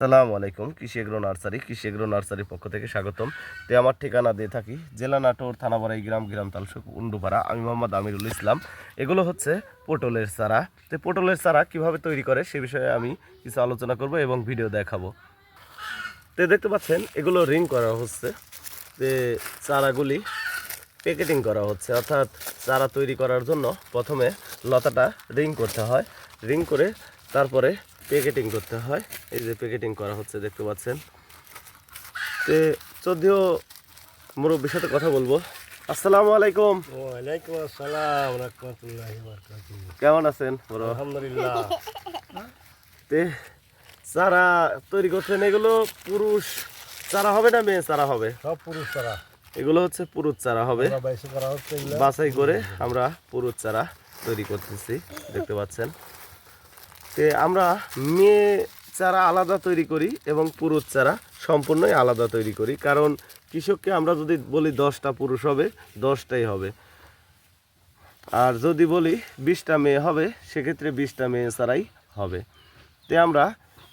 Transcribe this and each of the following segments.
আসসালামু আলাইকুম। কৃষি এগ্রো নার্সারির পক্ষ থেকে স্বাগতম। আমার ঠিকানা দিয়ে থাকি জেলা নাটোর, থানা বাড়াই, গ্রাম তালসুক, উন্ডুপাড়া। আমি মোহাম্মদ আমিরুল ইসলাম। এগুলো হচ্ছে পটলের চারা। পটলের চারা কিভাবে তৈরি করে সে বিষয়ে আমি কিছু আলোচনা করব এবং ভিডিও দেখাবো। দেখতে পাচ্ছেন এগুলো রিং করা হচ্ছে। চারাগুলি প্যাকেটিং করা হচ্ছে, অর্থাৎ চারা তৈরি করার জন্য প্রথমে লতাটা রিং করতে হয়। রিং করে তারপরে প্যাকেটিং করতে হয়। এই যে প্যাকেটিং করা হচ্ছে দেখতে পাচ্ছেন। যদিও মুরব্বীর সাথে কথা বলবো। আসসালামু আলাইকুম। ওয়ালাইকুম আসসালাম রাহমাতুল্লাহি ওয়া বারাকাতুহু। কেমন আছেন বড়? আলহামদুলিল্লাহ। চারা তৈরি করছেন, এগুলো পুরুষ চারা হবে না মেয়ে চারা হবে? সব পুরুষ চারা। এগুলো হচ্ছে পুরুষ চারা হবে। বাছাই করে আমরা পুরুষ চারা তৈরি করতেছি দেখতে পাচ্ছেন। আমরা মেয়ে চারা আলাদা তৈরি করি এবং পুরুষ চারা সম্পূর্ণই আলাদা তৈরি করি, কারণ কৃষককে আমরা যদি বলি 10টা পুরুষ হবে, 10টাই হবে। আর যদি বলি 20টা মেয়ে হবে, সেক্ষেত্রে 20টা মেয়ে চারাই হবে। আমরা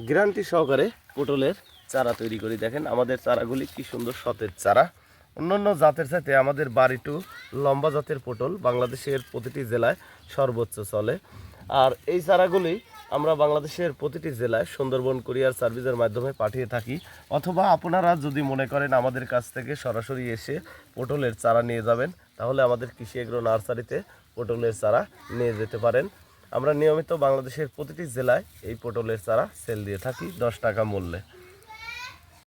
গ্যারান্টি সহকারে পটলের চারা তৈরি করি। দেখেন আমাদের চারাগুলি কি সুন্দর সতেজ চারা। অন্যান্য জাতের সাথে আমাদের বাড়িটু লম্বা জাতের পটল বাংলাদেশের প্রতিটি জেলায় সর্বোচ্চ চলে। আর এই চারাগুলি আমরা বাংলাদেশের প্রতিটি জেলায় সুন্দরবন কুরিয়ার সার্ভিসের মাধ্যমে পাঠিয়ে থাকি। অথবা আপনারা যদি মনে করেন আমাদের কাছ থেকে সরাসরি এসে পটলের চারা নিয়ে যাবেন, তাহলে আমাদের কৃষি এগ্রো নার্সারিতে পটলের চারা নিয়ে যেতে পারেন। আমরা নিয়মিত বাংলাদেশের প্রতিটি জেলায় এই পটলের চারা সেল দিয়ে থাকি 10 টাকা মূল্যে।